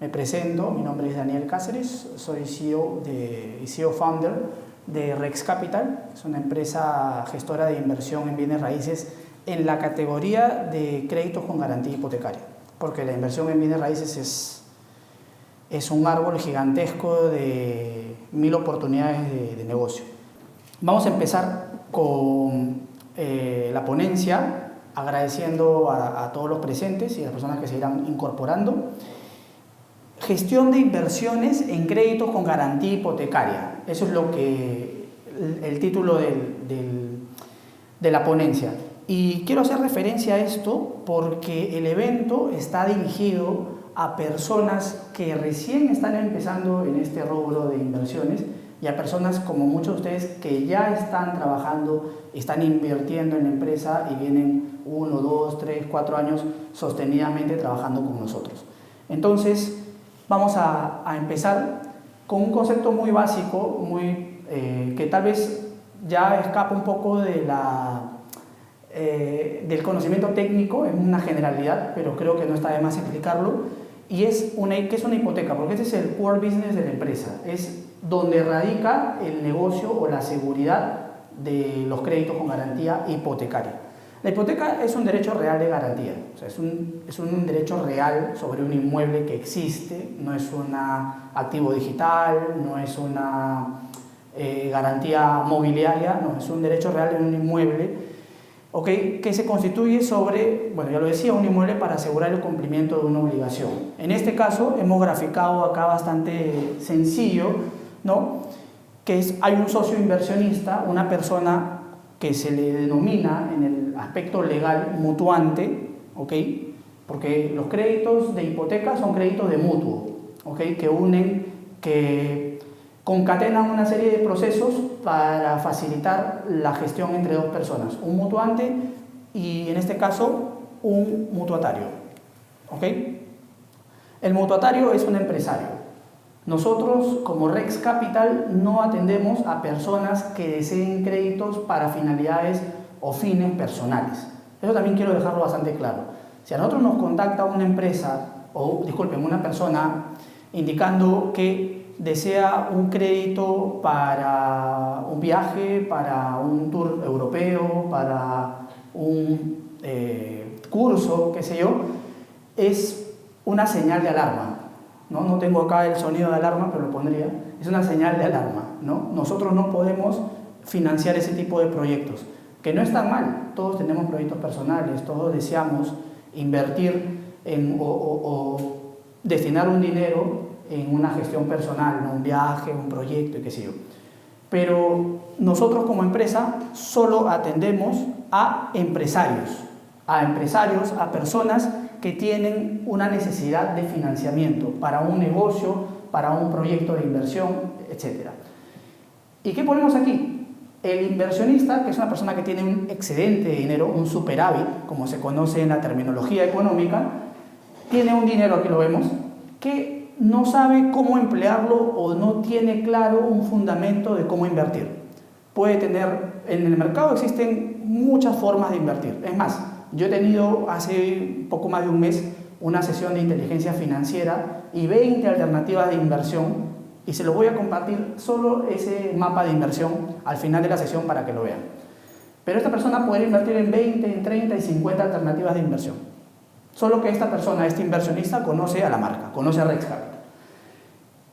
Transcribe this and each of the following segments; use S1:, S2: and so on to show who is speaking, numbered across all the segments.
S1: Me presento, mi nombre es Daniel Cáceres, soy CEO y CEO Founder de Rex Capital, es una empresa gestora de inversión en bienes raíces en la categoría de créditos con garantía hipotecaria, porque la inversión en bienes raíces es un árbol gigantesco de 1000 oportunidades de negocio. Vamos a empezar con la ponencia, agradeciendo a todos los presentes y a las personas que se irán incorporando. Gestión de inversiones en créditos con garantía hipotecaria. Eso es el título de la ponencia. Y quiero hacer referencia a esto porque el evento está dirigido a personas que recién están empezando en este rubro de inversiones y a personas como muchos de ustedes que ya están trabajando, están invirtiendo en la empresa y vienen 1, 2, 3, 4 años sostenidamente trabajando con nosotros. Entonces, vamos a empezar con un concepto muy básico, que tal vez ya escapa un poco del conocimiento técnico, es una generalidad, pero creo que no está de más explicarlo, y ¿qué es una hipoteca? Porque ese es el core business de la empresa, es donde radica el negocio o la seguridad de los créditos con garantía hipotecaria. La hipoteca es un derecho real de garantía, o sea, es un derecho real sobre un inmueble que existe, no es un activo digital, no es una garantía mobiliaria, no, es un derecho real de un inmueble, ¿okay? Que se constituye sobre, bueno, ya lo decía, un inmueble para asegurar el cumplimiento de una obligación. En este caso hemos graficado acá bastante sencillo, ¿no? Hay un socio inversionista, una persona que se le denomina en el aspecto legal mutuante, ¿ok? Porque los créditos de hipoteca son créditos de mutuo, ¿ok? Que concatenan una serie de procesos para facilitar la gestión entre dos personas, un mutuante y en este caso un mutuatario, ¿ok? El mutuatario es un empresario. Nosotros, como Rex Capital, no atendemos a personas que deseen créditos para finalidades o fines personales. Eso también quiero dejarlo bastante claro. Si a nosotros nos contacta una empresa, una persona, indicando que desea un crédito para un viaje, para un tour europeo, para un curso, qué sé yo, es una señal de alarma. No tengo acá el sonido de alarma, pero lo pondría. Es una señal de alarma, ¿no? Nosotros no podemos financiar ese tipo de proyectos, que no están mal. Todos tenemos proyectos personales, todos deseamos invertir o destinar un dinero en una gestión personal, ¿no? Un viaje, un proyecto y qué sé yo. Pero nosotros como empresa solo atendemos a empresarios, a personas que tienen una necesidad de financiamiento para un negocio, para un proyecto de inversión, etc. ¿Y qué ponemos aquí? El inversionista, que es una persona que tiene un excedente de dinero, un superávit, como se conoce en la terminología económica, tiene un dinero, aquí lo vemos, que no sabe cómo emplearlo o no tiene claro un fundamento de cómo invertir. En el mercado existen muchas formas de invertir. Es más, yo he tenido hace poco más de un mes una sesión de inteligencia financiera y 20 alternativas de inversión y se los voy a compartir solo ese mapa de inversión al final de la sesión para que lo vean. Pero esta persona puede invertir en 20, en 30 y 50 alternativas de inversión. Solo que esta persona, este inversionista, conoce a la marca, conoce a Rex Capital.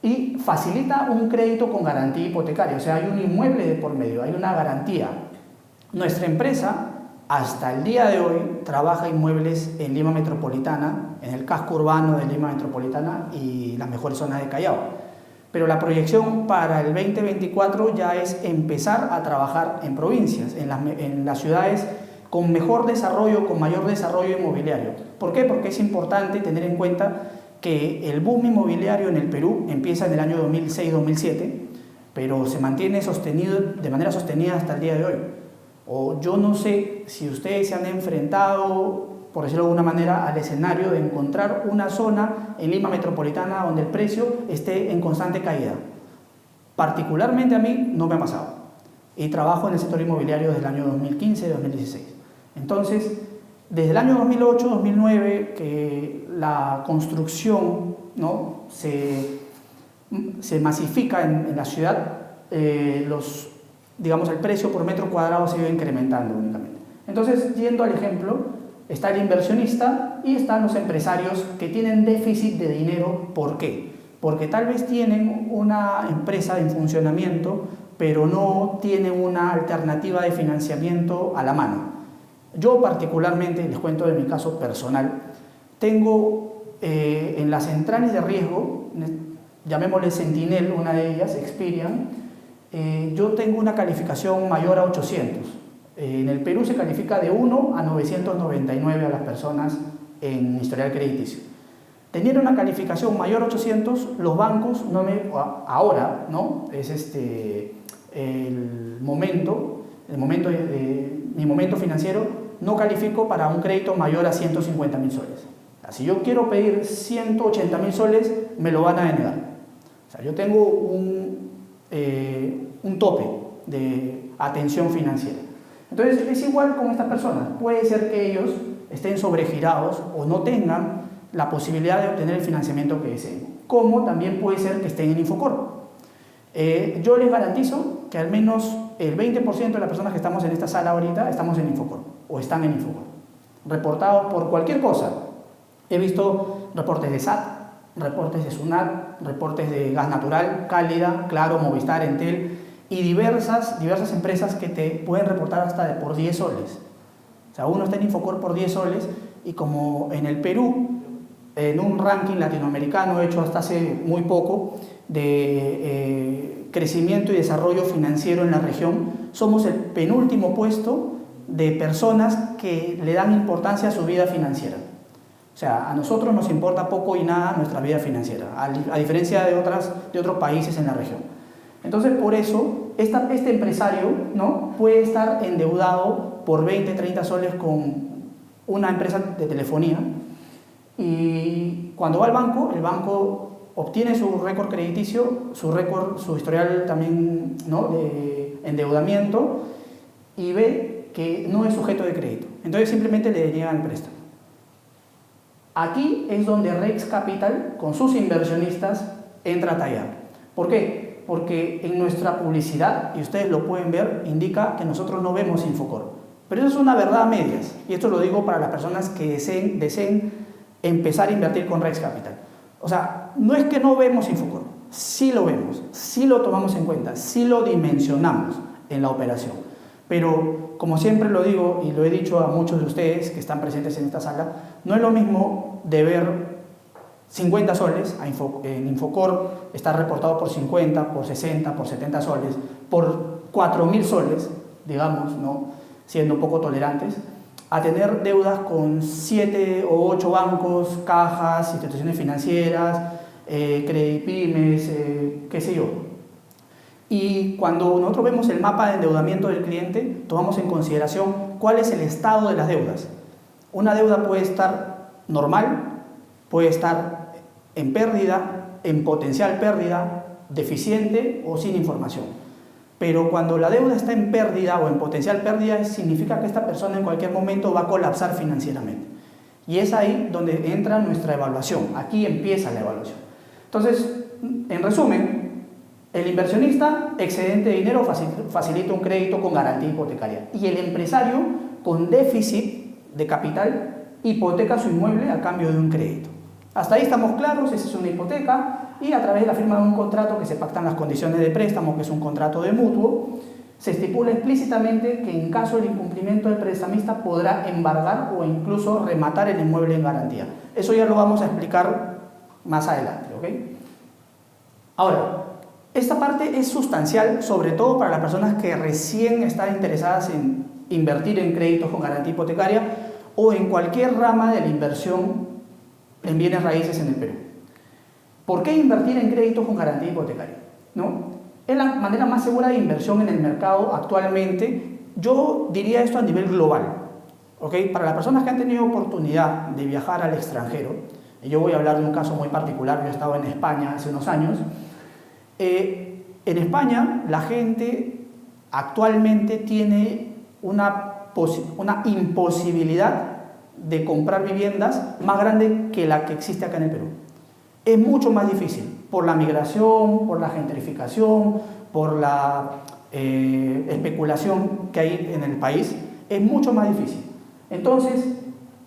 S1: Y facilita un crédito con garantía hipotecaria, o sea, hay un inmueble de por medio, hay una garantía. Nuestra empresa, hasta el día de hoy, trabaja inmuebles en Lima Metropolitana, en el casco urbano de Lima Metropolitana y las mejores zonas de Callao. Pero la proyección para el 2024 ya es empezar a trabajar en provincias, en las ciudades con mejor desarrollo, con mayor desarrollo inmobiliario. ¿Por qué? Porque es importante tener en cuenta que el boom inmobiliario en el Perú empieza en el año 2006-2007, pero se mantiene sostenido de manera sostenida hasta el día de hoy. O yo no sé si ustedes se han enfrentado, por decirlo de alguna manera, al escenario de encontrar una zona en Lima Metropolitana donde el precio esté en constante caída. Particularmente a mí no me ha pasado. Y trabajo en el sector inmobiliario desde el año 2015-2016. Entonces, desde el año 2008-2009, que la construcción ¿no? se masifica en la ciudad, digamos, el precio por metro cuadrado se iba incrementando únicamente. Entonces, yendo al ejemplo, está el inversionista y están los empresarios que tienen déficit de dinero. ¿Por qué? Porque tal vez tienen una empresa en funcionamiento, pero no tienen una alternativa de financiamiento a la mano. Yo particularmente, les cuento de mi caso personal, tengo en las centrales de riesgo, llamémosle Sentinel, una de ellas, Experian, yo tengo una calificación mayor a 800. En el Perú se califica de 1 a 999 a las personas en historial crediticio. Teniendo una calificación mayor a 800, los bancos, ahora, ¿no? Es mi momento financiero, no califico para un crédito mayor a 150.000 soles. Si yo quiero pedir 180.000 soles, me lo van a denegar. O sea, yo tengo un tope de atención financiera. Entonces, es igual con estas personas. Puede ser que ellos estén sobregirados o no tengan la posibilidad de obtener el financiamiento que deseen. Como también puede ser que estén en Infocor. Yo les garantizo que al menos el 20% de las personas que estamos en esta sala ahorita estamos en Infocor o están en Infocor, reportados por cualquier cosa. He visto reportes de SAT, reportes de SUNAT, reportes de Gas Natural, Cálida, Claro, Movistar, Entel y diversas empresas que te pueden reportar hasta por 10 soles. O sea, uno está en Infocor por 10 soles y como en el Perú, en un ranking latinoamericano hecho hasta hace muy poco de crecimiento y desarrollo financiero en la región, somos el penúltimo puesto de personas que le dan importancia a su vida financiera. O sea, a nosotros nos importa poco y nada nuestra vida financiera, a diferencia de otros países en la región. Entonces, por eso, este empresario, ¿no?, puede estar endeudado por 20, 30 soles con una empresa de telefonía y cuando va al banco, el banco obtiene su récord crediticio, su historial también, ¿no?, de endeudamiento y ve que no es sujeto de crédito. Entonces, simplemente le deniegan el préstamo. Aquí es donde Rex Capital, con sus inversionistas, entra a tallar. ¿Por qué? Porque en nuestra publicidad, y ustedes lo pueden ver, indica que nosotros no vemos Infocor. Pero eso es una verdad a medias, y esto lo digo para las personas que deseen empezar a invertir con Rex Capital. O sea, no es que no vemos Infocor, sí lo vemos, sí lo tomamos en cuenta, sí lo dimensionamos en la operación. Pero, como siempre lo digo y lo he dicho a muchos de ustedes que están presentes en esta sala, no es lo mismo de ver 50 soles en Infocor, está reportado por 50, por 60, por 70 soles, por 4.000 soles, digamos, ¿no?, siendo un poco tolerantes, a tener deudas con 7 o 8 bancos, cajas, instituciones financieras, Credipymes, qué sé yo. Y cuando nosotros vemos el mapa de endeudamiento del cliente, tomamos en consideración cuál es el estado de las deudas. Una deuda puede estar normal, puede estar en pérdida, en potencial pérdida, deficiente o sin información. Pero cuando la deuda está en pérdida o en potencial pérdida, significa que esta persona en cualquier momento va a colapsar financieramente. Y es ahí donde entra nuestra evaluación. Aquí empieza la evaluación. Entonces, en resumen, el inversionista, excedente de dinero, facilita un crédito con garantía hipotecaria. Y el empresario, con déficit de capital, hipoteca su inmueble a cambio de un crédito. Hasta ahí estamos claros, esa es una hipoteca, y a través de la firma de un contrato que se pactan las condiciones de préstamo, que es un contrato de mutuo, se estipula explícitamente que en caso del incumplimiento del prestamista podrá embargar o incluso rematar el inmueble en garantía. Eso ya lo vamos a explicar más adelante, ¿ok? Ahora, esta parte es sustancial, sobre todo para las personas que recién están interesadas en invertir en créditos con garantía hipotecaria o en cualquier rama de la inversión en bienes raíces en el Perú. ¿Por qué invertir en créditos con garantía hipotecaria? ¿No? Es la manera más segura de inversión en el mercado actualmente. Yo diría esto a nivel global, ¿ok? Para las personas que han tenido oportunidad de viajar al extranjero, y yo voy a hablar de un caso muy particular, yo he estado en España hace unos años. En España la gente actualmente tiene una imposibilidad de comprar viviendas más grande que la que existe acá en el Perú. es mucho más difícil por la migración, por la gentrificación, por la especulación que hay en el país, es mucho más difícil. Entonces,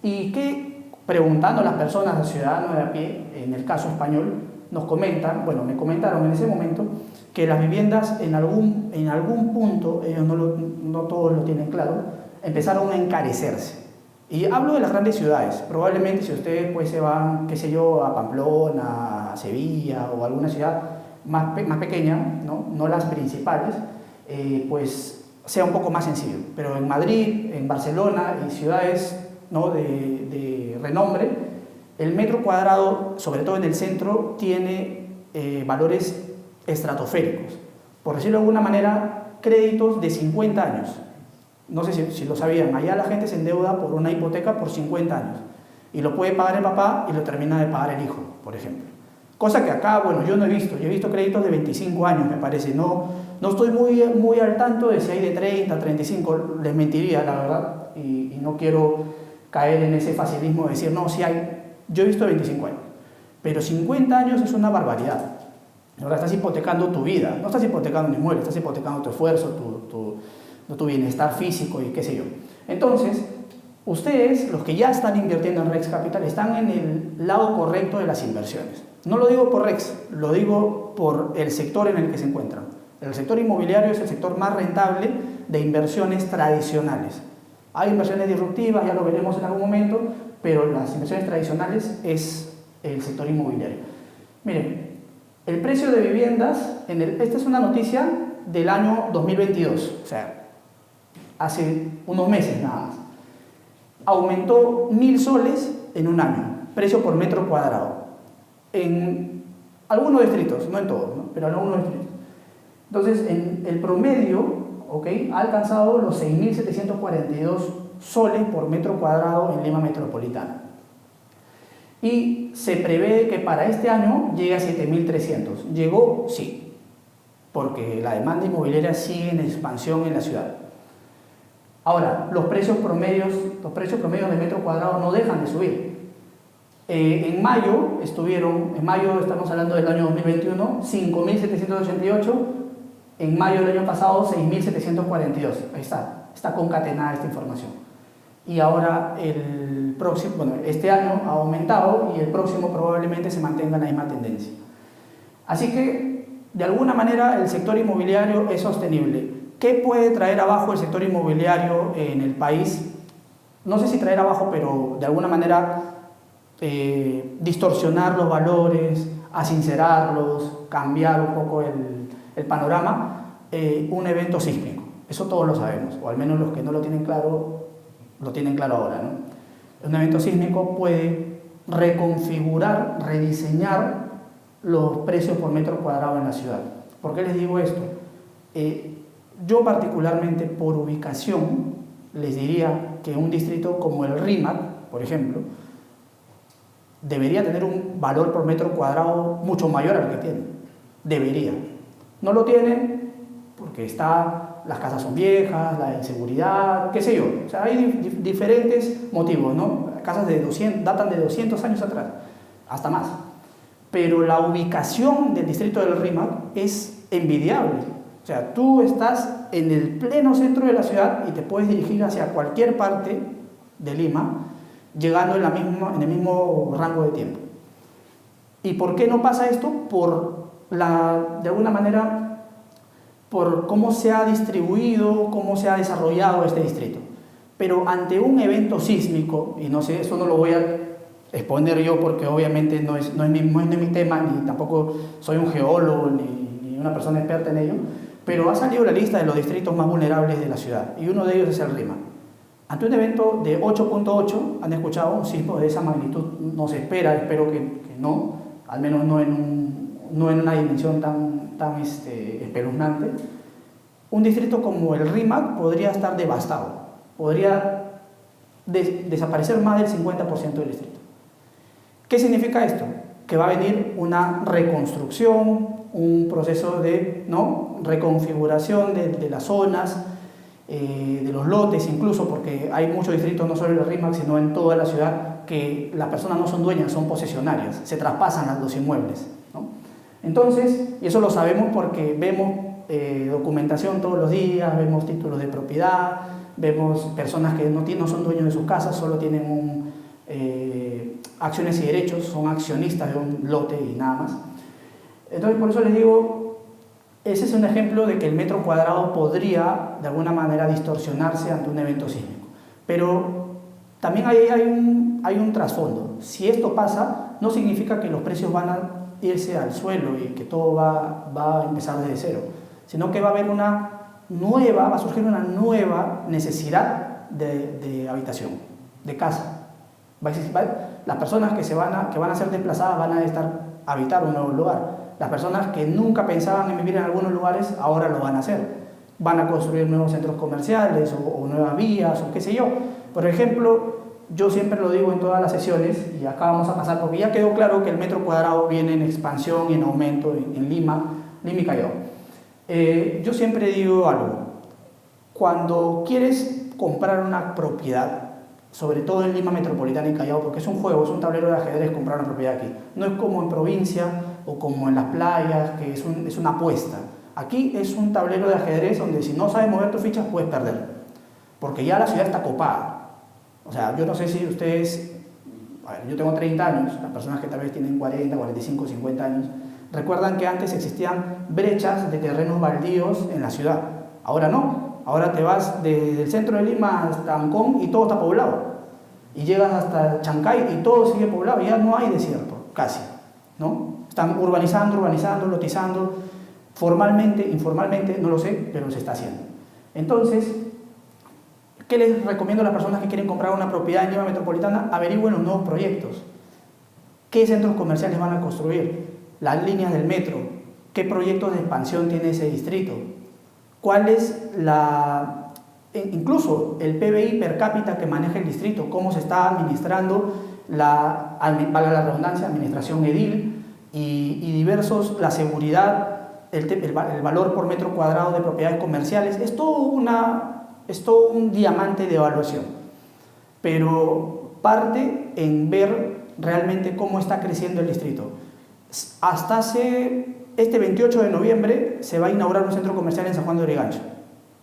S1: ¿y qué? Preguntando a las personas, a los ciudadanos de a pie, en el caso español, nos comentan, bueno, me comentaron en ese momento, que las viviendas en algún punto, ellos no todos lo tienen claro, empezaron a encarecerse. Y hablo de las grandes ciudades. Probablemente si ustedes pues, se van, qué sé yo, a Pamplona, a Sevilla o a alguna ciudad más pequeña, no las principales, pues sea un poco más sencillo. Pero en Madrid, en Barcelona y ciudades, ¿no?, de renombre, el metro cuadrado, sobre todo en el centro, tiene valores estratosféricos. Por decirlo de alguna manera, créditos de 50 años. No sé si lo sabían, allá la gente se endeuda por una hipoteca por 50 años y lo puede pagar el papá y lo termina de pagar el hijo, por ejemplo. Cosa que acá, bueno, yo no he visto, yo he visto créditos de 25 años, me parece. No estoy muy al tanto de si hay de 30, 35, les mentiría, la verdad, y no quiero caer en ese facilismo de decir, no, si hay, yo he visto 25 años, pero 50 años es una barbaridad. Ahora estás hipotecando tu vida, no estás hipotecando un inmueble, estás hipotecando tu esfuerzo, tu bienestar físico y qué sé yo. Entonces, ustedes, los que ya están invirtiendo en Rex Capital, están en el lado correcto de las inversiones. No lo digo por Rex, lo digo por el sector en el que se encuentran. El sector inmobiliario es el sector más rentable de inversiones tradicionales. Hay inversiones disruptivas, ya lo veremos en algún momento, pero las inversiones tradicionales es el sector inmobiliario. Miren, el precio de viviendas, esta es una noticia del año 2022, o sea, hace unos meses nada más, aumentó 1.000 soles en un año, precio por metro cuadrado, en algunos distritos, no en todos, ¿no?, pero en algunos distritos. Entonces, en el promedio, ¿okay?, ha alcanzado los 6.742 soles por metro cuadrado en Lima metropolitana. Y se prevé que para este año llegue a 7.300. ¿Llegó? Sí, porque la demanda inmobiliaria sigue en expansión en la ciudad. Ahora, los precios promedios de metro cuadrado no dejan de subir. En mayo estamos hablando del año 2021, 5.788, en mayo del año pasado 6.742. Ahí está concatenada esta información. Y ahora este año ha aumentado y el próximo probablemente se mantenga la misma tendencia. Así que, de alguna manera, el sector inmobiliario es sostenible. ¿Qué puede traer abajo el sector inmobiliario en el país? No sé si traer abajo, pero de alguna manera distorsionar los valores, asincerarlos, cambiar un poco el panorama, un evento sísmico. Eso todos lo sabemos, o al menos los que no lo tienen claro ahora, ¿no? Un evento sísmico puede reconfigurar, rediseñar los precios por metro cuadrado en la ciudad. ¿Por qué les digo esto? Yo particularmente por ubicación les diría que un distrito como el RIMAC, por ejemplo, debería tener un valor por metro cuadrado mucho mayor al que tiene. Debería. No lo tienen porque las casas son viejas, la inseguridad, qué sé yo. O sea, hay diferentes motivos, ¿no? Casas datan de 200 años atrás, hasta más. Pero la ubicación del distrito del RIMAC es envidiable. O sea, tú estás en el pleno centro de la ciudad y te puedes dirigir hacia cualquier parte de Lima, llegando en el mismo rango de tiempo. ¿Y por qué no pasa esto? De alguna manera, por cómo se ha distribuido, cómo se ha desarrollado este distrito. Pero ante un evento sísmico, y no sé, eso no lo voy a exponer yo porque obviamente no es mi tema, ni tampoco soy un geólogo, ni una persona experta en ello, pero ha salido la lista de los distritos más vulnerables de la ciudad, y uno de ellos es el RIMAC. Ante un evento de 8.8, ¿han escuchado? Un sismo de esa magnitud no se espera, espero que no, al menos no en una dimensión tan espeluznante. Un distrito como el RIMAC podría estar devastado, podría desaparecer más del 50% del distrito. ¿Qué significa esto? Que va a venir una reconstrucción, un proceso de reconfiguración de las zonas, de los lotes incluso, porque hay muchos distritos, no solo en el RIMAC, sino en toda la ciudad, que las personas no son dueñas, son posesionarias, se traspasan los inmuebles, ¿no? Entonces, y eso lo sabemos porque vemos documentación todos los días, vemos títulos de propiedad, vemos personas que no son dueños de sus casas, solo tienen acciones y derechos, son accionistas de un lote y nada más. Entonces, por eso les digo, ese es un ejemplo de que el metro cuadrado podría de alguna manera distorsionarse ante un evento sísmico. Pero también hay un trasfondo. Si esto pasa, no significa que los precios van a irse al suelo y que todo va a empezar desde cero, sino que va a surgir una nueva necesidad de habitación, de casa. Las personas que van a ser desplazadas van a habitar un nuevo lugar. Las personas que nunca pensaban en vivir en algunos lugares, ahora lo van a hacer. Van a construir nuevos centros comerciales o nuevas vías o qué sé yo. Por ejemplo, yo siempre lo digo en todas las sesiones, y acá vamos a pasar, porque ya quedó claro que el metro cuadrado viene en expansión y en aumento en Lima y Callao. Yo siempre digo algo: cuando quieres comprar una propiedad, sobre todo en Lima metropolitana y Callao, porque es un juego, es un tablero de ajedrez comprar una propiedad aquí. No es como en provincia o como en las playas, que es una apuesta. Aquí es un tablero de ajedrez donde si no sabes mover tus fichas puedes perder, porque ya la ciudad está copada. O sea, yo no sé si ustedes, yo tengo 30 años, las personas que tal vez tienen 40, 45, 50 años, recuerdan que antes existían brechas de terrenos baldíos en la ciudad. Ahora no, ahora te vas desde el centro de Lima hasta Ancón y todo está poblado. Y llegas hasta Chancay y todo sigue poblado, ya no hay desierto, casi, ¿no? Están urbanizando, lotizando, formalmente, informalmente, no lo sé, pero se está haciendo. Entonces, ¿qué les recomiendo a las personas que quieren comprar una propiedad en Lima metropolitana? Averigüen los nuevos proyectos. ¿Qué centros comerciales van a construir? Las líneas del metro. ¿Qué proyectos de expansión tiene ese distrito? ¿Cuál es incluso el PBI per cápita que maneja el distrito? ¿Cómo se está administrando valga la redundancia, administración edil y diversos, la seguridad, el valor por metro cuadrado de propiedades comerciales? Es todo un diamante de evaluación, pero parte en ver realmente cómo está creciendo el distrito. Hasta este 28 de noviembre se va a inaugurar un centro comercial en San Juan de Lurigancho.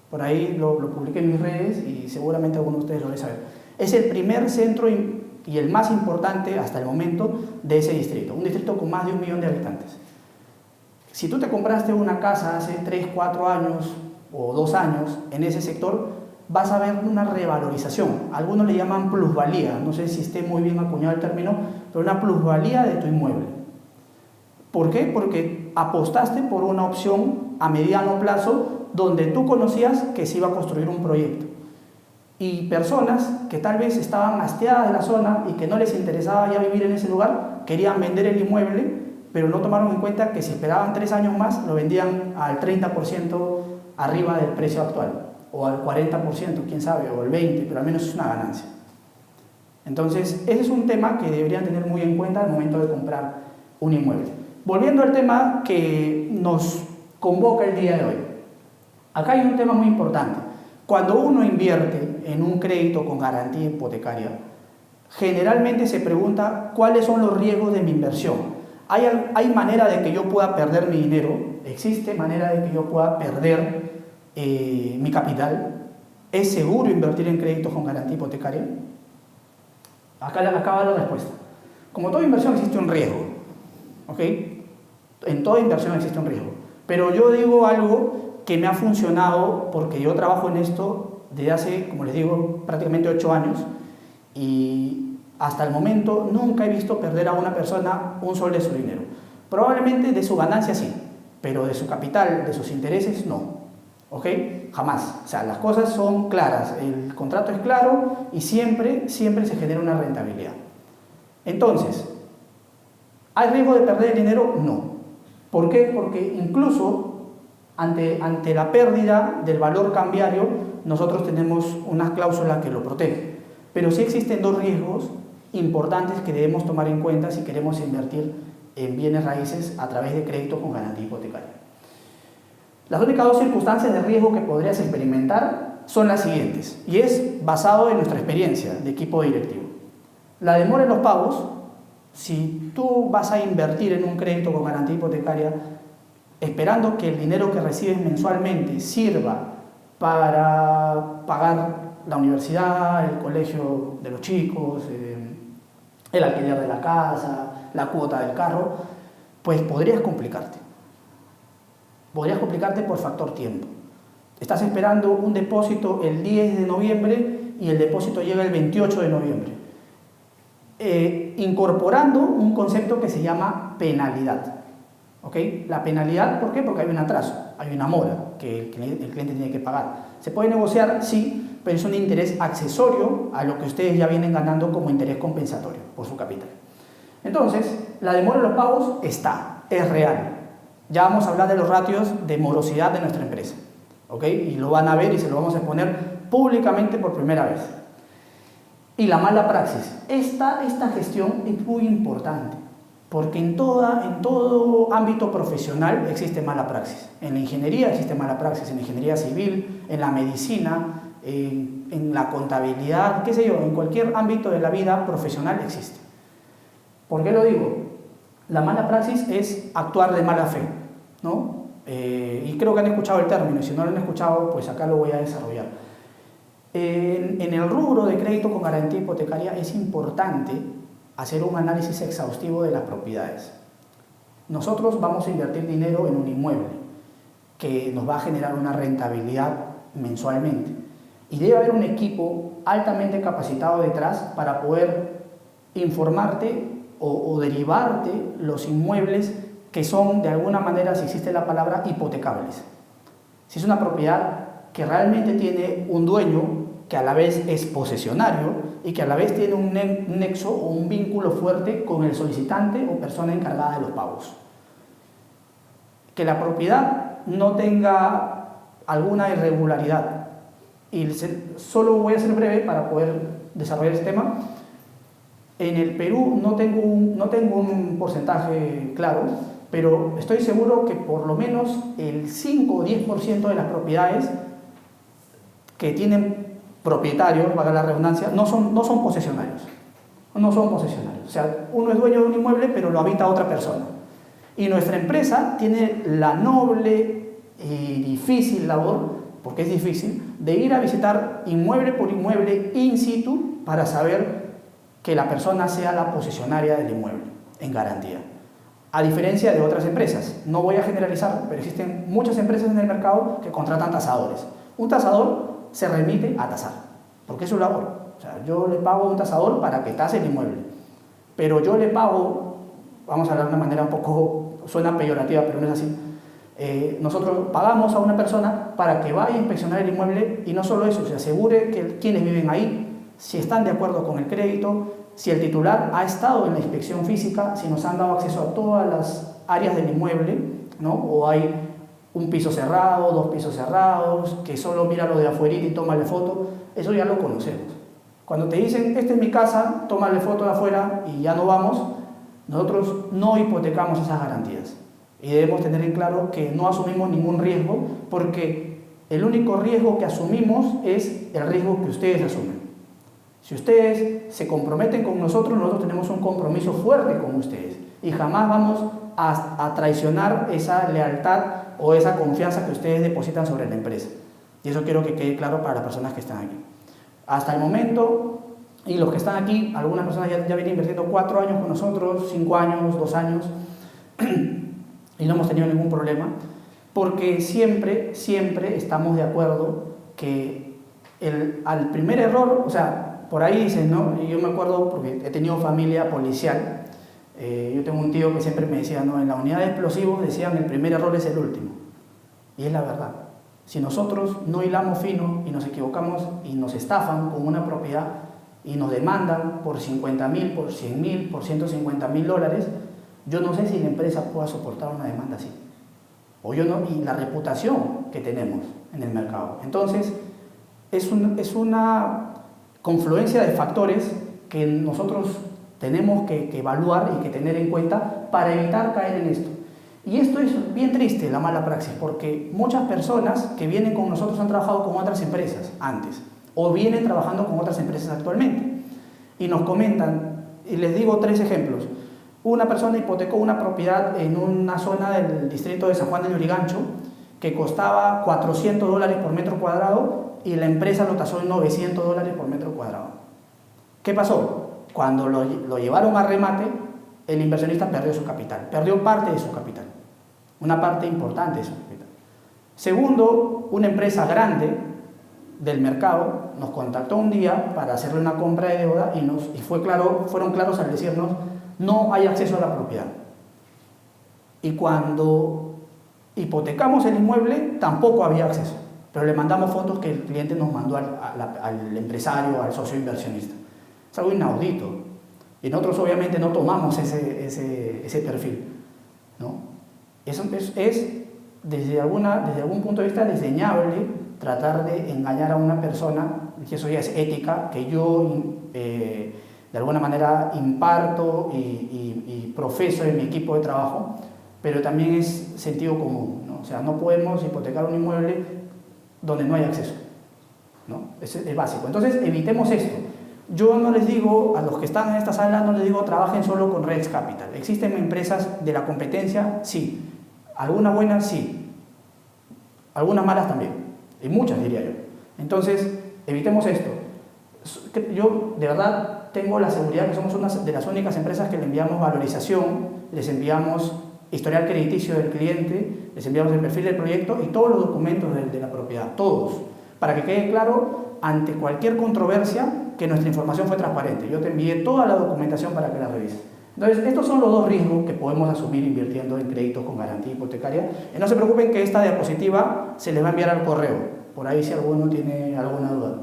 S1: Por ahí lo publiqué en mis redes y seguramente algunos de ustedes lo deben saber. Es el primer centro y el más importante hasta el momento de ese distrito, un distrito con más de 1 millón de habitantes. Si tú te compraste una casa hace 3, 4 años o 2 años en ese sector, vas a ver una revalorización. Algunos le llaman plusvalía, no sé si esté muy bien acuñado el término, pero una plusvalía de tu inmueble. ¿Por qué? Porque apostaste por una opción a mediano plazo donde tú conocías que se iba a construir un proyecto. Y personas que tal vez estaban hastiadas de la zona y que no les interesaba ya vivir en ese lugar, querían vender el inmueble, pero no tomaron en cuenta que si esperaban 3 años más, lo vendían al 30% arriba del precio actual, o al 40%, quién sabe, o al 20%, pero al menos es una ganancia. Entonces, ese es un tema que deberían tener muy en cuenta al momento de comprar un inmueble. Volviendo al tema que nos convoca el día de hoy. Acá hay un tema muy importante. Cuando uno invierte en un crédito con garantía hipotecaria, generalmente se pregunta cuáles son los riesgos de mi inversión. ¿Hay manera de que yo pueda perder mi dinero? ¿Existe manera de que yo pueda perder mi capital? ¿Es seguro invertir en créditos con garantía hipotecaria? Acá va la respuesta. Como toda inversión existe un riesgo, ¿ok? En toda inversión existe un riesgo. Pero yo digo algo que me ha funcionado porque yo trabajo en esto desde hace, como les digo, prácticamente 8 años y hasta el momento nunca he visto perder a una persona un sol de su dinero. Probablemente de su ganancia sí, pero de su capital, de sus intereses no. ¿Ok? Jamás. O sea, las cosas son claras, el contrato es claro y siempre se genera una rentabilidad. Entonces, ¿hay riesgo de perder el dinero? No. ¿Por qué? Porque incluso ante la pérdida del valor cambiario, nosotros tenemos una cláusula que lo protege. Pero sí existen 2 riesgos importantes que debemos tomar en cuenta si queremos invertir en bienes raíces a través de créditos con garantía hipotecaria. Las únicas 2 circunstancias de riesgo que podrías experimentar son las siguientes, y es basado en nuestra experiencia de equipo directivo. La demora en los pagos, si tú vas a invertir en un crédito con garantía hipotecaria, esperando que el dinero que recibes mensualmente sirva para pagar la universidad, el colegio de los chicos, el alquiler de la casa, la cuota del carro, pues podrías complicarte. Podrías complicarte por factor tiempo. Estás esperando un depósito el 10 de noviembre y el depósito llega el 28 de noviembre. Incorporando un concepto que se llama penalidad. ¿Ok? La penalidad, ¿por qué? Porque hay un atraso, hay una mora que el cliente tiene que pagar. ¿Se puede negociar? Sí, pero es un interés accesorio a lo que ustedes ya vienen ganando como interés compensatorio por su capital. Entonces, la demora en los pagos es real. Ya vamos a hablar de los ratios de morosidad de nuestra empresa. ¿Ok? Y lo van a ver y se lo vamos a exponer públicamente por primera vez. Y la mala praxis. Esta gestión es muy importante, porque en todo ámbito profesional existe mala praxis. En la ingeniería existe mala praxis, en la ingeniería civil, en la medicina, en la contabilidad, qué sé yo, en cualquier ámbito de la vida profesional existe. ¿Por qué lo digo? La mala praxis es actuar de mala fe, ¿no? Y creo que han escuchado el término, y si no lo han escuchado, pues acá lo voy a desarrollar. En el rubro de crédito con garantía hipotecaria es importante hacer un análisis exhaustivo de las propiedades. Nosotros vamos a invertir dinero en un inmueble que nos va a generar una rentabilidad mensualmente. Y debe haber un equipo altamente capacitado detrás para poder informarte o derivarte los inmuebles que son, de alguna manera, si existe la palabra, hipotecables. Si es una propiedad que realmente tiene un dueño que a la vez es posesionario y que a la vez tiene un nexo o un vínculo fuerte con el solicitante o persona encargada de los pagos. Que la propiedad no tenga alguna irregularidad. Y solo voy a ser breve para poder desarrollar este tema. En el Perú no tengo un porcentaje claro, pero estoy seguro que por lo menos el 5 o 10% de las propiedades que tienen propietarios, valga la redundancia, no son posesionarios. No son posesionarios. O sea, uno es dueño de un inmueble, pero lo habita otra persona. Y nuestra empresa tiene la noble y difícil labor, porque es difícil, de ir a visitar inmueble por inmueble in situ para saber que la persona sea la posesionaria del inmueble, en garantía. A diferencia de otras empresas, no voy a generalizar, pero existen muchas empresas en el mercado que contratan tasadores. Un tasador se remite a tasar, porque es su labor. O sea, yo le pago a un tasador para que tase el inmueble, pero yo le pago, vamos a hablar de una manera un poco, suena peyorativa, pero no es así. Nosotros pagamos a una persona para que vaya a inspeccionar el inmueble y no solo eso, se asegure que quienes viven ahí, si están de acuerdo con el crédito, si el titular ha estado en la inspección física, si nos han dado acceso a todas las áreas del inmueble, ¿no? O hay un piso cerrado, 2 pisos cerrados, que solo mira lo de afuerita y tómale foto, eso ya lo conocemos. Cuando te dicen, esta es mi casa, tómale foto de afuera y ya no vamos, nosotros no hipotecamos esas garantías. Y debemos tener en claro que no asumimos ningún riesgo, porque el único riesgo que asumimos es el riesgo que ustedes asumen. Si ustedes se comprometen con nosotros, nosotros tenemos un compromiso fuerte con ustedes y jamás vamos a traicionar esa lealtad o esa confianza que ustedes depositan sobre la empresa. Y eso quiero que quede claro para las personas que están aquí. Hasta el momento, y los que están aquí, algunas personas ya vienen invirtiendo 4 años con nosotros, 5 años, 2 años, y no hemos tenido ningún problema, porque siempre estamos de acuerdo que al primer error, o sea, por ahí dicen, ¿no? Y yo me acuerdo porque he tenido familia policial. Yo tengo un tío que siempre me decía, ¿no? En la unidad de explosivos decían el primer error es el último. Y es la verdad. Si nosotros no hilamos fino y nos equivocamos y nos estafan con una propiedad y nos demandan por 50.000, por 100.000, por 150.000 dólares, yo no sé si la empresa pueda soportar una demanda así. O yo no, y la reputación que tenemos en el mercado. Entonces, es una confluencia de factores que nosotros tenemos que evaluar y que tener en cuenta para evitar caer en esto. Y esto es bien triste, la mala praxis, porque muchas personas que vienen con nosotros han trabajado con otras empresas antes, o vienen trabajando con otras empresas actualmente, y nos comentan, y les digo 3 ejemplos. Una persona hipotecó una propiedad en una zona del distrito de San Juan de Lurigancho que costaba $400 por metro cuadrado y la empresa lo tasó en $900 por metro cuadrado. ¿Qué pasó? Cuando lo llevaron a remate, el inversionista perdió su capital, perdió parte de su capital, una parte importante de su capital. Segundo, una empresa grande del mercado nos contactó un día para hacerle una compra de deuda y fueron claros al decirnos: no hay acceso a la propiedad. Y cuando hipotecamos el inmueble tampoco había acceso, pero le mandamos fotos que el cliente nos mandó al empresario, al socio inversionista. Es algo inaudito. Y nosotros obviamente no tomamos ese perfil, ¿no? Eso es desde algún punto de vista desdeñable tratar de engañar a una persona, y eso ya es ética, que yo de alguna manera imparto y profeso en mi equipo de trabajo, pero también es sentido común, ¿no? O sea, no podemos hipotecar un inmueble donde no hay acceso, ¿no? Es básico. Entonces, evitemos esto. Yo no les digo, a los que están en esta sala, no les digo trabajen solo con Rex Capital. ¿Existen empresas de la competencia? Sí. ¿Algunas buenas? Sí. Algunas malas también. Y muchas, diría yo. Entonces, evitemos esto. Yo, de verdad, tengo la seguridad que somos una de las únicas empresas que le enviamos valorización, les enviamos historial crediticio del cliente, les enviamos el perfil del proyecto y todos los documentos de la propiedad, todos, para que quede claro ante cualquier controversia que nuestra información fue transparente. Yo te envié toda la documentación para que la revises. Entonces, estos son los 2 riesgos que podemos asumir invirtiendo en créditos con garantía hipotecaria. Y no se preocupen que esta diapositiva se les va a enviar al correo, por ahí si alguno tiene alguna duda.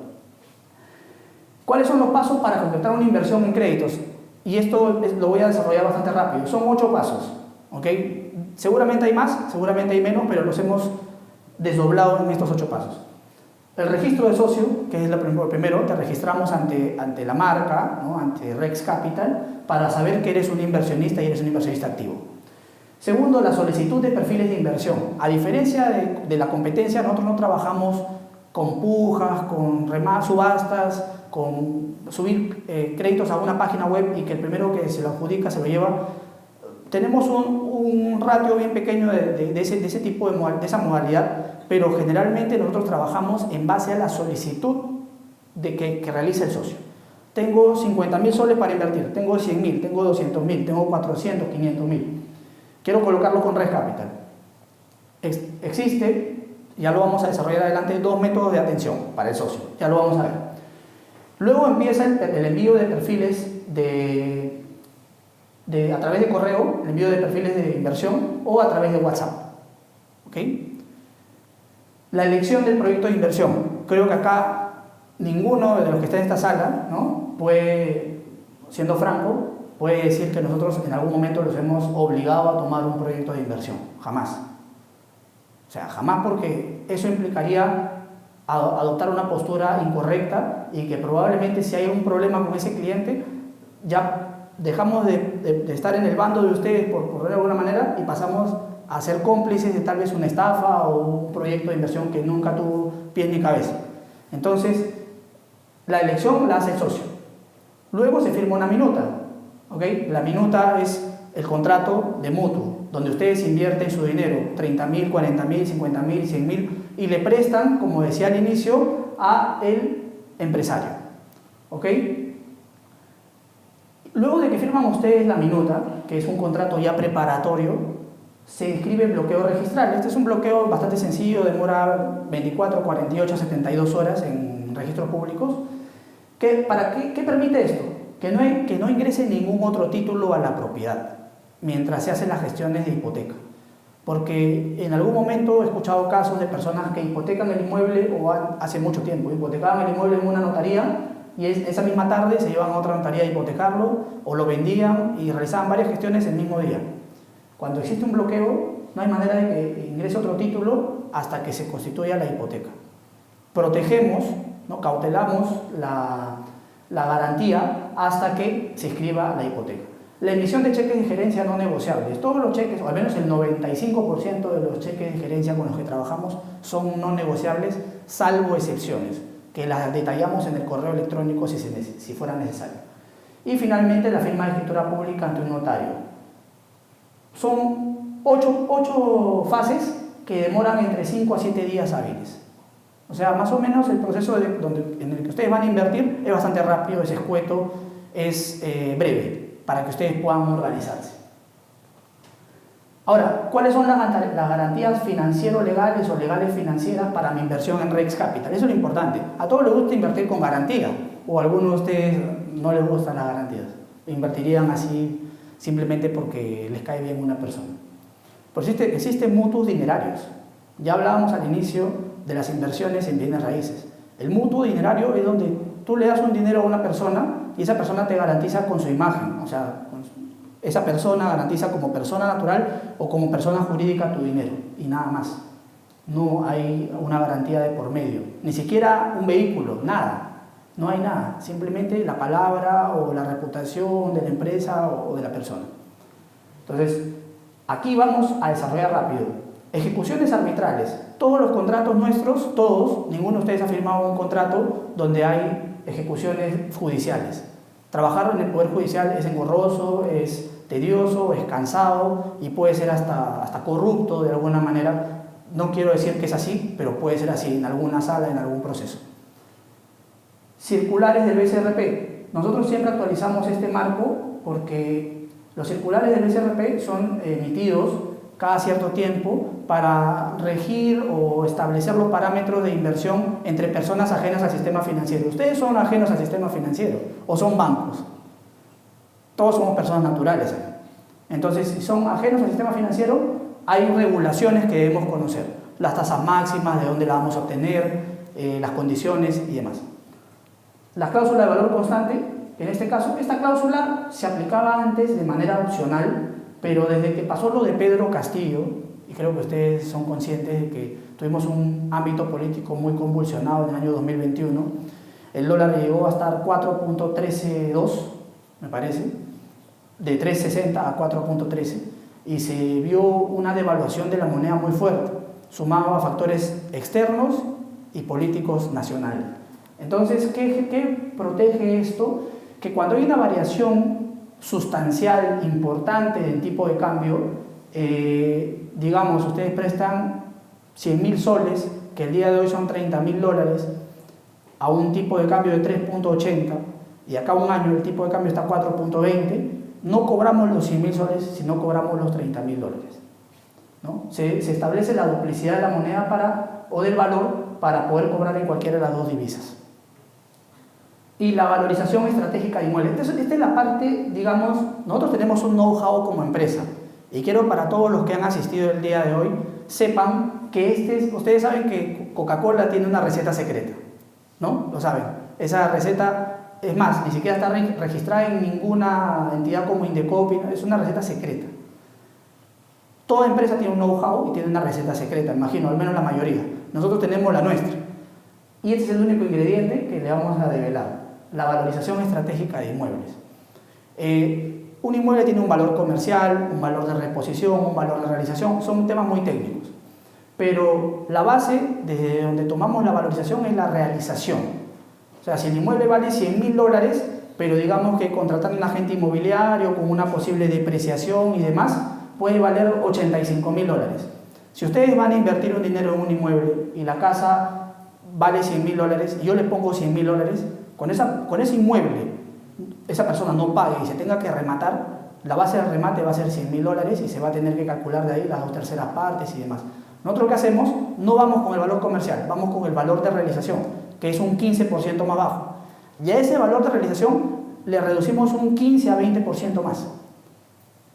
S1: ¿Cuáles son los pasos para concretar una inversión en créditos? Y esto lo voy a desarrollar bastante rápido. Son 8 pasos, ¿ok? Seguramente hay más, seguramente hay menos, pero los hemos desdoblado en estos 8 pasos. El registro de socio, que es lo primero, te registramos ante la marca, ¿no? Ante Rex Capital, para saber que eres un inversionista y eres un inversionista activo. Segundo, la solicitud de perfiles de inversión. A diferencia de la competencia, nosotros no trabajamos con pujas, con subastas, con subir créditos a una página web y que el primero que se lo adjudica se lo lleva. Tenemos un ratio bien pequeño de ese tipo de esa modalidad, pero generalmente nosotros trabajamos en base a la solicitud que realiza el socio. Tengo 50.000 soles para invertir, tengo 100.000, tengo 200.000, tengo 400, 500.000. Quiero colocarlo con Rex Capital. Existe, ya lo vamos a desarrollar adelante, 2 métodos de atención para el socio, ya lo vamos a ver. Luego empieza el envío de perfiles a través de correo, el envío de perfiles de inversión o a través de WhatsApp. ¿Ok? La elección del proyecto de inversión. Creo que acá ninguno de los que está en esta sala, ¿no? puede, siendo franco, puede decir que nosotros en algún momento los hemos obligado a tomar un proyecto de inversión. Jamás. O sea, jamás, porque eso implicaría adoptar una postura incorrecta y que probablemente si hay un problema con ese cliente, ya dejamos de estar en el bando de ustedes por de alguna manera y pasamos a ser cómplices de tal vez una estafa o un proyecto de inversión que nunca tuvo pie ni cabeza. Entonces, la elección la hace el socio. Luego se firma una minuta, ¿ok? La minuta es el contrato de mutuo, donde ustedes invierten su dinero, 30.000, 40.000, 50.000, 100.000, y le prestan, como decía al inicio, a el empresario, ¿ok? Luego de que firman ustedes la minuta, que es un contrato ya preparatorio, se inscribe el bloqueo registral. Este es un bloqueo bastante sencillo, demora 24, 48, 72 horas en registros públicos. ¿Qué permite esto? Que no ingrese ningún otro título a la propiedad mientras se hacen las gestiones de hipoteca. Porque en algún momento he escuchado casos de personas que hipotecan el inmueble, o hace mucho tiempo, hipotecaban el inmueble en una notaría y esa misma tarde se llevaban a otra notaría a hipotecarlo, o lo vendían y realizaban varias gestiones el mismo día. Cuando existe un bloqueo, no hay manera de que ingrese otro título hasta que se constituya la hipoteca. Protegemos, ¿no? Cautelamos la garantía hasta que se inscriba la hipoteca. La emisión de cheques de gerencia no negociables. Todos los cheques, o al menos el 95% de los cheques de gerencia con los que trabajamos son no negociables, salvo excepciones, que las detallamos en el correo electrónico si fuera necesario. Y finalmente la firma de escritura pública ante un notario. Son 8 fases que demoran entre 5 a 7 días hábiles. O sea, más o menos el proceso en el que ustedes van a invertir es bastante rápido, es escueto, es breve, para que ustedes puedan organizarse. Ahora, ¿cuáles son las garantías financiero-legales o legales financieras para mi inversión en Rex Capital? Eso es lo importante. A todos les gusta invertir con garantía, o a algunos de ustedes no les gustan las garantías. Invertirían así simplemente porque les cae bien una persona. Por existen mutuos dinerarios. Ya hablábamos al inicio de las inversiones en bienes raíces. El mutuo dinerario es donde tú le das un dinero a una persona y esa persona te garantiza con su imagen, o sea, esa persona garantiza como persona natural o como persona jurídica tu dinero y nada más. No hay una garantía de por medio, ni siquiera un vehículo, nada, no hay nada, simplemente la palabra o la reputación de la empresa o de la persona. Entonces, aquí vamos a desarrollar rápido. Ejecuciones arbitrales. Todos los contratos nuestros, todos, ninguno de ustedes ha firmado un contrato donde hay ejecuciones judiciales. Trabajar en el Poder Judicial es engorroso, es tedioso, es cansado y puede ser hasta corrupto de alguna manera. No quiero decir que es así, pero puede ser así en alguna sala, en algún proceso. Circulares del BCRP. Nosotros siempre actualizamos este marco porque los circulares del BCRP son emitidos cada cierto tiempo para regir o establecer los parámetros de inversión entre personas ajenas al sistema financiero. ¿Ustedes son ajenos al sistema financiero o son bancos? Todos somos personas naturales. Entonces, si son ajenos al sistema financiero, hay regulaciones que debemos conocer. Las tasas máximas, de dónde las vamos a obtener, las condiciones y demás. La cláusula de valor constante, en este caso, esta cláusula se aplicaba antes de manera opcional, pero desde que pasó lo de Pedro Castillo, y creo que ustedes son conscientes de que tuvimos un ámbito político muy convulsionado en el año 2021, el dólar llegó a estar 4.132, me parece, de 3.60 a 4.13, y se vio una devaluación de la moneda muy fuerte, sumado a factores externos y políticos nacionales. Entonces, ¿qué protege esto? Que cuando hay una variación sustancial, importante del tipo de cambio, digamos, ustedes prestan 100.000 soles, que el día de hoy son $30.000, a un tipo de cambio de 3.80, y acá un año el tipo de cambio está 4.20, no cobramos los 100.000 soles, sino cobramos los $30.000, ¿no? Se establece la duplicidad de la moneda o del valor para poder cobrar en cualquiera de las dos divisas. Y la valorización estratégica de inmuebles. Esta es la parte, digamos, nosotros tenemos un know-how como empresa y quiero para todos los que han asistido el día de hoy sepan que ustedes saben que Coca-Cola tiene una receta secreta, ¿no? Lo saben. Esa receta, es más, ni siquiera está registrada en ninguna entidad como Indecopi, es una receta secreta. Toda empresa tiene un know-how y tiene una receta secreta, imagino, al menos la mayoría. Nosotros tenemos la nuestra. Y este es el único ingrediente que le vamos a develar. La valorización estratégica de inmuebles. Un inmueble tiene un valor comercial, un valor de reposición, un valor de realización, son temas muy técnicos. Pero la base desde donde tomamos la valorización es la realización. O sea, si el inmueble vale $100.000, pero digamos que contratar a un agente inmobiliario con una posible depreciación y demás, puede valer $85.000. Si ustedes van a invertir un dinero en un inmueble y la casa vale $100.000 y yo le pongo $100.000, con ese inmueble esa persona no pague y se tenga que rematar, la base del remate va a ser $100.000 y se va a tener que calcular de ahí las 2/3 partes y demás. Nosotros lo que hacemos, no vamos con el valor comercial, vamos con el valor de realización, que es un 15% más bajo. Y a ese valor de realización le reducimos un 15 a 20% más.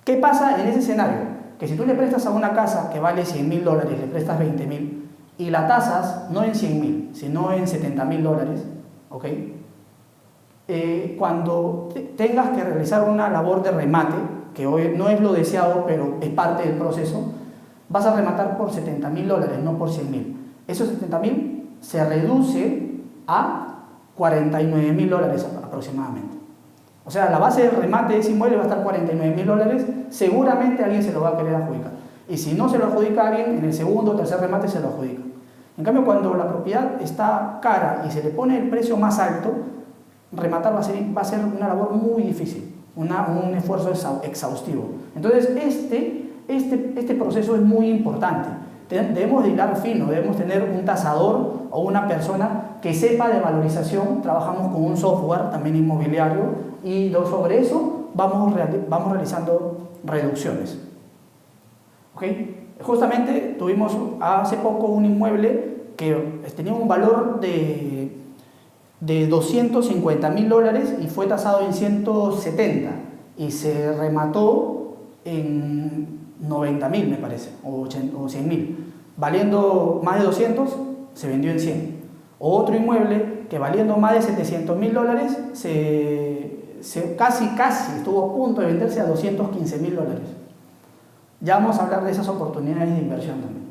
S1: ¿Qué pasa en ese escenario? Que si tú le prestas a una casa que vale $100.000, le prestas $20.000 y la tasas no en $100.000, sino en $70.000, ¿ok? Cuando tengas que realizar una labor de remate, que hoy no es lo deseado, pero es parte del proceso, vas a rematar por $70.000, no por $100.000. Esos $70.000 se reduce a $49.000 aproximadamente. O sea, la base del remate de ese inmueble va a estar $49.000, seguramente alguien se lo va a querer adjudicar. Y si no se lo adjudica a alguien, en el segundo o tercer remate se lo adjudica. En cambio, cuando la propiedad está cara y se le pone el precio más alto, rematar va a ser una labor muy difícil, un esfuerzo exhaustivo. Entonces, este proceso es muy importante. Debemos de hilar fino, debemos tener un tasador o una persona que sepa de valorización. Trabajamos con un software también inmobiliario y sobre eso vamos realizando reducciones. ¿Okay? Justamente tuvimos hace poco un inmueble que tenía un valor de $250.000 y fue tasado en 170 y se remató en 90.000, me parece, o 100.000. Valiendo más de 200, se vendió en 100. O otro inmueble que valiendo más de $700.000 casi estuvo a punto de venderse a $215.000. Ya vamos a hablar de esas oportunidades de inversión también.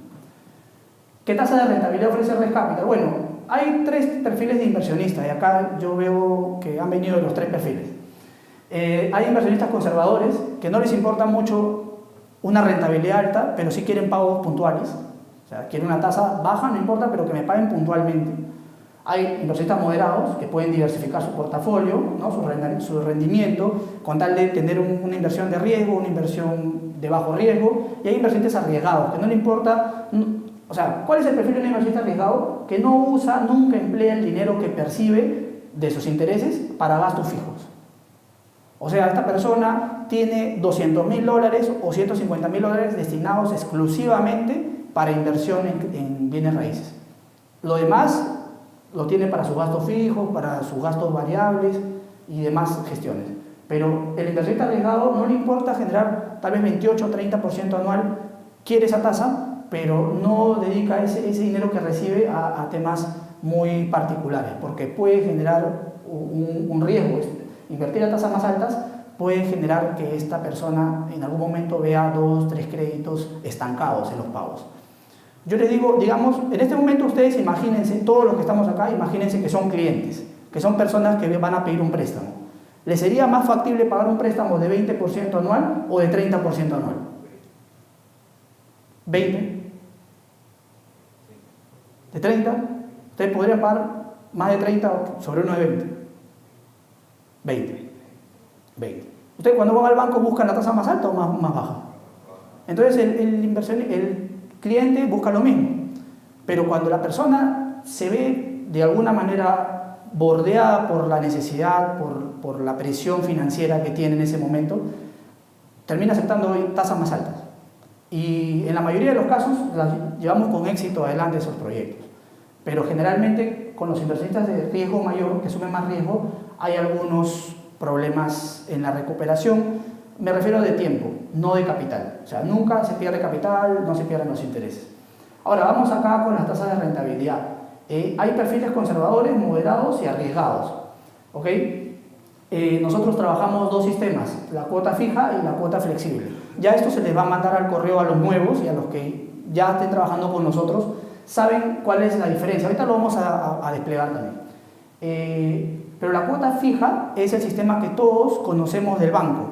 S1: ¿Qué tasa de rentabilidad ofrece Red Capital? Bueno, hay 3 perfiles de inversionistas y acá yo veo que han venido los 3 perfiles. Hay inversionistas conservadores que no les importa mucho una rentabilidad alta, pero sí quieren pagos puntuales. O sea, quieren una tasa baja, no importa, pero que me paguen puntualmente. Hay inversionistas moderados que pueden diversificar su portafolio, ¿no? su rendimiento, con tal de tener una inversión de riesgo, una inversión de bajo riesgo. Y hay inversionistas arriesgados, que no le importa. O sea, ¿cuál es el perfil de un inversionista arriesgado? Que nunca emplea el dinero que percibe de sus intereses para gastos fijos. O sea, esta persona tiene $200.000 o $150.000 destinados exclusivamente para inversión en bienes raíces. Lo demás lo tiene para sus gastos fijos, para sus gastos variables y demás gestiones. Pero el inversionista arriesgado no le importa generar tal vez 28 o 30% anual, quiere esa tasa, pero no dedica ese dinero que recibe a temas muy particulares, porque puede generar un riesgo. Invertir a tasas más altas puede generar que esta persona en algún momento vea 2 o 3 créditos estancados en los pagos. Yo les digo, digamos, en este momento ustedes imagínense, todos los que estamos acá, imagínense que son clientes, que son personas que van a pedir un préstamo. ¿Les sería más factible pagar un préstamo de 20% anual o de 30% anual? 20. ¿De 30? Ustedes podrían pagar más de 30 sobre uno de 20. 20. Ustedes cuando van al banco buscan la tasa más alta o más baja. Entonces el cliente busca lo mismo. Pero cuando la persona se ve de alguna manera bordeada por la necesidad, por la presión financiera que tiene en ese momento, termina aceptando tasas más altas. Y en la mayoría de los casos las llevamos con éxito adelante esos proyectos. Pero generalmente con los inversionistas de riesgo mayor, que asumen más riesgo, hay algunos problemas en la recuperación. Me refiero de tiempo, no de capital. O sea, nunca se pierde capital, no se pierden los intereses. Ahora, vamos acá con las tasas de rentabilidad. Hay perfiles conservadores, moderados y arriesgados. ¿Ok? Nosotros trabajamos 2 sistemas, la cuota fija y la cuota flexible. Ya esto se les va a mandar al correo a los nuevos y a los que ya estén trabajando con nosotros, saben cuál es la diferencia. Ahorita lo vamos a desplegar también. Pero la cuota fija es el sistema que todos conocemos del banco.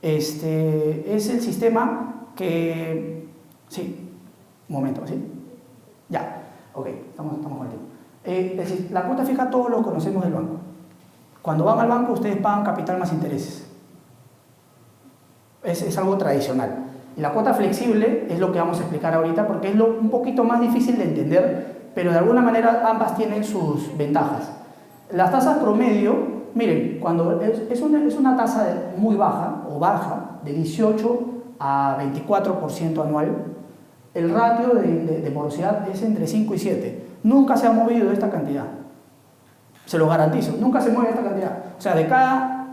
S1: Es el sistema que... Sí, un momento, ¿sí? Ya, ok, estamos con el tiempo. La cuota fija todos lo conocemos del banco. Cuando van al banco ustedes pagan capital más intereses. Es algo tradicional. Y la cuota flexible es lo que vamos a explicar ahorita porque es un poquito más difícil de entender, pero de alguna manera ambas tienen sus ventajas. Las tasas promedio, miren, cuando es una tasa muy baja o baja, de 18 a 24% anual, el ratio de morosidad es entre 5 y 7. Nunca se ha movido de esta cantidad. Se lo garantizo, nunca se mueve esta cantidad. O sea, de cada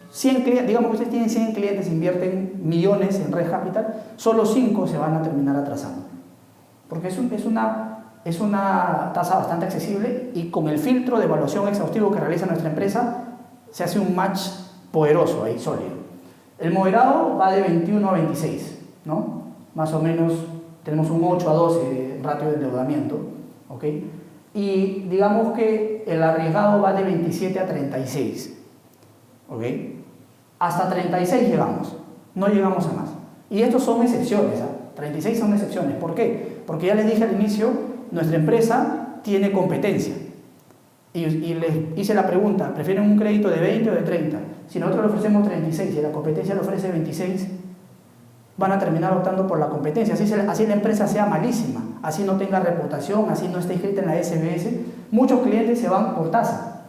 S1: 100 clientes, digamos que ustedes tienen 100 clientes, invierten millones en Red Capital, solo 5 se van a terminar atrasando. Porque es una tasa bastante accesible y con el filtro de evaluación exhaustivo que realiza nuestra empresa, se hace un match poderoso ahí, sólido. El moderado va de 21 a 26, ¿no? Más o menos tenemos un 8 a 12 ratio de endeudamiento, ¿ok? Y digamos que el arriesgado va de 27 a 36. ¿ok? Hasta 36 llegamos, no llegamos a más. Y estos son excepciones, ¿eh? 36 son excepciones. ¿Por qué? Porque ya les dije al inicio, nuestra empresa tiene competencia. Y les hice la pregunta, ¿prefieren un crédito de 20 o de 30? Si nosotros le ofrecemos 36 y la competencia le ofrece 26, van a terminar optando por la competencia. Así la empresa sea malísima, así no tenga reputación, así no esté inscrita en la SBS, muchos clientes se van por tasa.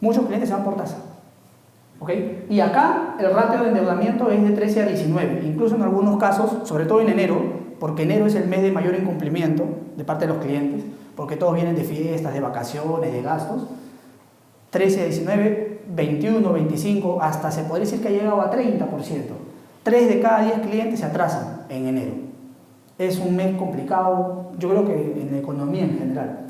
S1: Muchos clientes se van por tasa. ¿Ok? Y acá el ratio de endeudamiento es de 13 a 19, incluso en algunos casos, sobre todo en enero, porque enero es el mes de mayor incumplimiento de parte de los clientes, porque todos vienen de fiestas, de vacaciones, de gastos. 13 a 19, 21, 25, hasta se podría decir que ha llegado a 30%. 3 de cada 10 clientes se atrasan en enero. Es un mes complicado, yo creo que en la economía en general.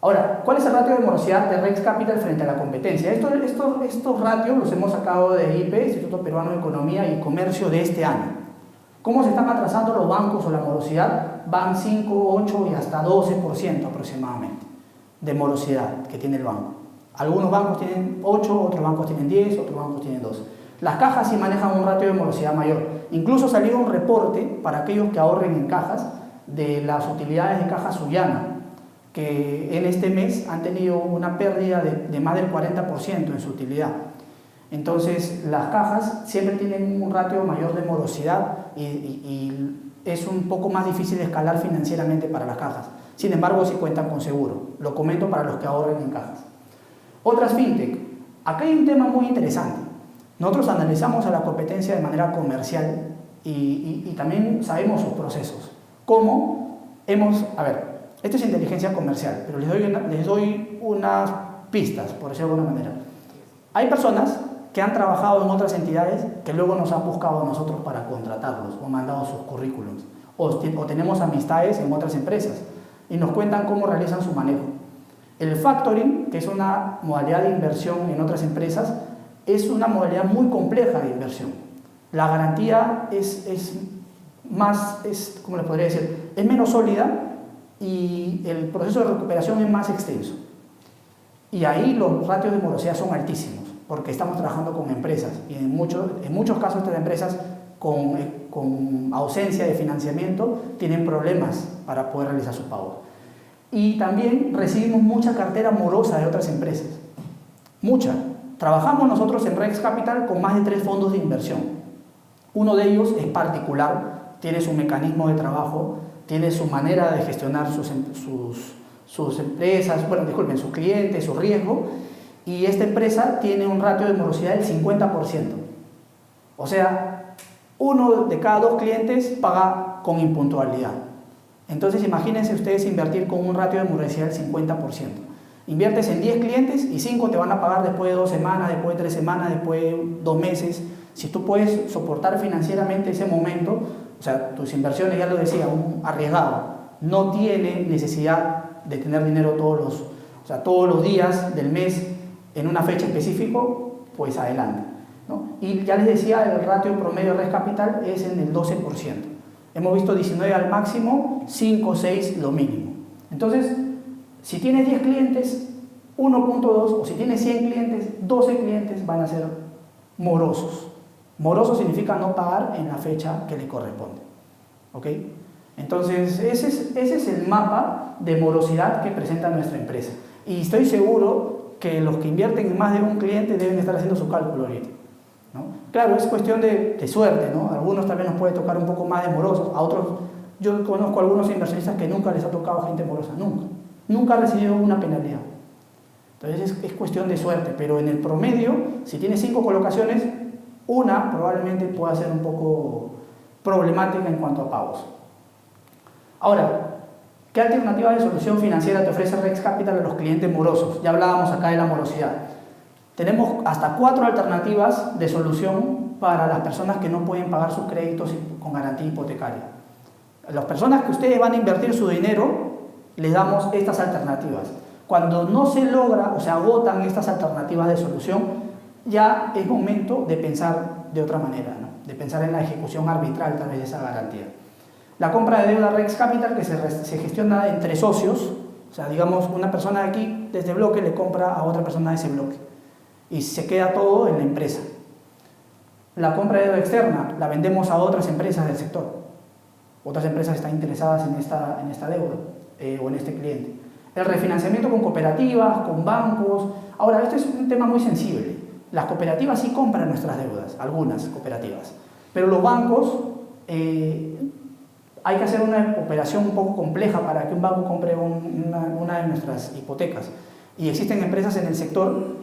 S1: Ahora, ¿cuál es el ratio de morosidad de Rex Capital frente a la competencia? Estos ratios los hemos sacado de IPE, Instituto Peruano de Economía y Comercio, de este año. ¿Cómo se están atrasando los bancos o la morosidad? Van 5, 8 y hasta 12% aproximadamente de morosidad que tiene el banco. Algunos bancos tienen 8, otros bancos tienen 10, otros bancos tienen 12. Las cajas sí manejan un ratio de morosidad mayor. Incluso salió un reporte para aquellos que ahorren en cajas de las utilidades de Caja Sullana, que en este mes han tenido una pérdida de más del 40% en su utilidad. Entonces, las cajas siempre tienen un ratio mayor de morosidad y es un poco más difícil de escalar financieramente para las cajas. Sin embargo, sí cuentan con seguro. Lo comento para los que ahorren en cajas. Otras fintech. Acá hay un tema muy interesante. Nosotros analizamos a la competencia de manera comercial y también sabemos sus procesos. ¿Cómo hemos...? A ver, esto es inteligencia comercial, pero les doy unas pistas, por decirlo de alguna manera. Hay personas que han trabajado en otras entidades que luego nos han buscado a nosotros para contratarlos o mandado sus currículums. O tenemos amistades en otras empresas y nos cuentan cómo realizan su manejo. El factoring, que es una modalidad de inversión en otras empresas, es una modalidad muy compleja de inversión. La garantía es ¿cómo les podría decir? Es menos sólida y el proceso de recuperación es más extenso. Y ahí los ratios de morosidad son altísimos, porque estamos trabajando con empresas y en muchos casos estas empresas con ausencia de financiamiento tienen problemas para poder realizar sus pagos. Y también recibimos mucha cartera morosa de otras empresas. Mucha. Trabajamos nosotros en Rex Capital con más de 3 fondos de inversión. Uno de ellos es particular, tiene su mecanismo de trabajo, tiene su manera de gestionar sus empresas, sus clientes, su riesgo, y esta empresa tiene un ratio de morosidad del 50%. O sea, 1 de cada 2 clientes paga con impuntualidad. Entonces, imagínense ustedes invertir con un ratio de morosidad del 50%. Inviertes en 10 clientes y 5 te van a pagar después de 2 semanas, después de 3 semanas, después de 2 meses. Si tú puedes soportar financieramente ese momento, o sea, tus inversiones, ya lo decía, un arriesgado no tiene necesidad de tener dinero todos los días del mes en una fecha específica, pues adelante, ¿no? Y ya les decía, el ratio promedio de Rex Capital es en el 12%. Hemos visto 19 al máximo, 5 o 6 lo mínimo. Entonces, si tienes 10 clientes, 1.2, o si tienes 100 clientes, 12 clientes van a ser morosos. Moroso significa no pagar en la fecha que le corresponde. ¿Ok? Entonces, ese es el mapa de morosidad que presenta nuestra empresa. Y estoy seguro que los que invierten en más de un cliente deben estar haciendo su cálculo ahorita, ¿no? Claro, es cuestión de suerte, ¿no? A algunos también nos puede tocar un poco más de morosos, a otros, yo conozco a algunos inversionistas que nunca les ha tocado gente morosa, nunca ha recibido una penalidad. Entonces es cuestión de suerte, pero en el promedio, si tienes 5 colocaciones, una probablemente pueda ser un poco problemática en cuanto a pagos. Ahora, ¿qué alternativa de solución financiera te ofrece Rex Capital a los clientes morosos? Ya hablábamos acá de la morosidad. Tenemos hasta 4 alternativas de solución para las personas que no pueden pagar sus créditos con garantía hipotecaria. A las personas que ustedes van a invertir su dinero, les damos estas alternativas. Cuando no se logra o se agotan estas alternativas de solución, ya es momento de pensar de otra manera, ¿no? De pensar en la ejecución arbitral tal vez de esa garantía. La compra de deuda Rex Capital, que se gestiona entre socios, o sea, digamos, una persona de aquí, de este bloque, le compra a otra persona de ese bloque. y se queda todo en la empresa. La compra de deuda externa la vendemos a otras empresas del sector. Otras empresas están interesadas en esta deuda o en este cliente. El refinanciamiento con cooperativas, con bancos. Ahora, esto es un tema muy sensible. Las cooperativas sí compran nuestras deudas, algunas cooperativas. Pero los bancos, hay que hacer una operación un poco compleja para que un banco compre una de nuestras hipotecas. Y existen empresas en el sector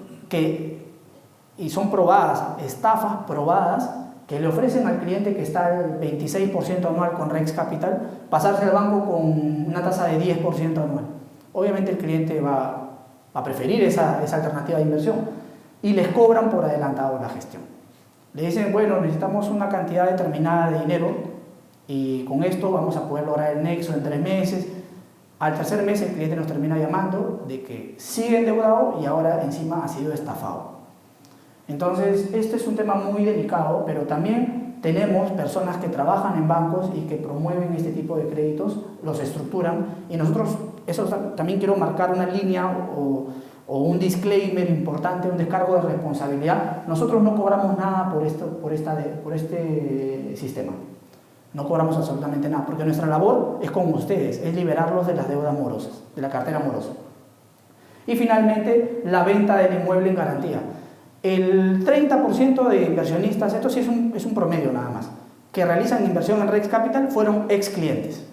S1: y son probadas, estafas probadas, que le ofrecen al cliente que está al 26% anual con Rex Capital, pasarse al banco con una tasa de 10% anual. Obviamente el cliente va a preferir esa alternativa de inversión y les cobran por adelantado la gestión. Le dicen, bueno, necesitamos una cantidad determinada de dinero y con esto vamos a poder lograr el nexo en 3 meses. Al tercer mes el cliente nos termina llamando de que sigue endeudado y ahora encima ha sido estafado. Entonces, este es un tema muy delicado, pero también tenemos personas que trabajan en bancos y que promueven este tipo de créditos, los estructuran, y nosotros, eso también quiero marcar una línea o un disclaimer importante, un descargo de responsabilidad. Nosotros no cobramos nada por este sistema. No cobramos absolutamente nada, porque nuestra labor es con ustedes, es liberarlos de las deudas morosas, de la cartera morosa. Y finalmente, la venta del inmueble en garantía. El 30% de inversionistas, esto sí es un promedio nada más, que realizan inversión en Rex Capital fueron ex clientes.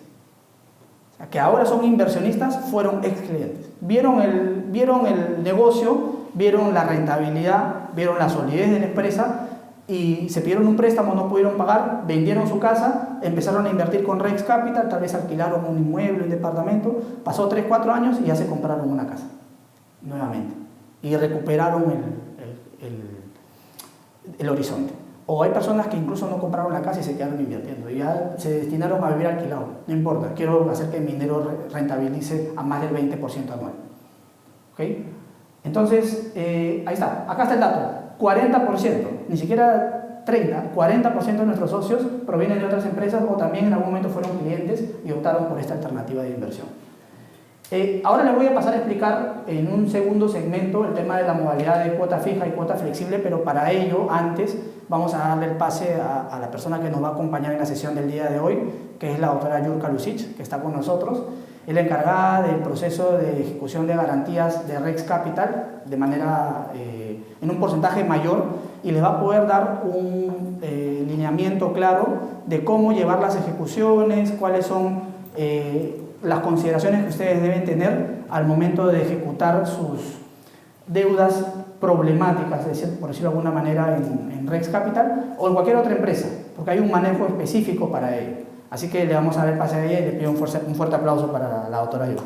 S1: O sea, que ahora son inversionistas, fueron ex clientes. Vieron el negocio, vieron la rentabilidad, vieron la solidez de la empresa y se pidieron un préstamo, no pudieron pagar, vendieron su casa, empezaron a invertir con Rex Capital, tal vez alquilaron un inmueble, un departamento, pasó 3-4 años y ya se compraron una casa nuevamente y recuperaron el horizonte. O hay personas que incluso no compraron la casa y se quedaron invirtiendo y ya se destinaron a vivir alquilado. No importa, quiero hacer que mi dinero rentabilice a más del 20% anual. ¿Okay? Entonces, ahí está, acá está el dato, 40%, ni siquiera 30%, 40% de nuestros socios provienen de otras empresas o también en algún momento fueron clientes y optaron por esta alternativa de inversión. Ahora les voy a pasar a explicar en un segundo segmento el tema de la modalidad de cuota fija y cuota flexible, pero para ello, antes, vamos a darle el pase a la persona que nos va a acompañar en la sesión del día de hoy, que es la doctora Yurka Lucic, que está con nosotros. Es la encargada del proceso de ejecución de garantías de Rex Capital de manera, en un porcentaje mayor, y les va a poder dar un lineamiento claro de cómo llevar las ejecuciones, cuáles son las consideraciones que ustedes deben tener al momento de ejecutar sus deudas problemáticas, por decirlo de alguna manera, en Rex Capital o en cualquier otra empresa, porque hay un manejo específico para ello. Así que le vamos a dar el pase a ella y le pido un fuerte aplauso para la doctora Yurka.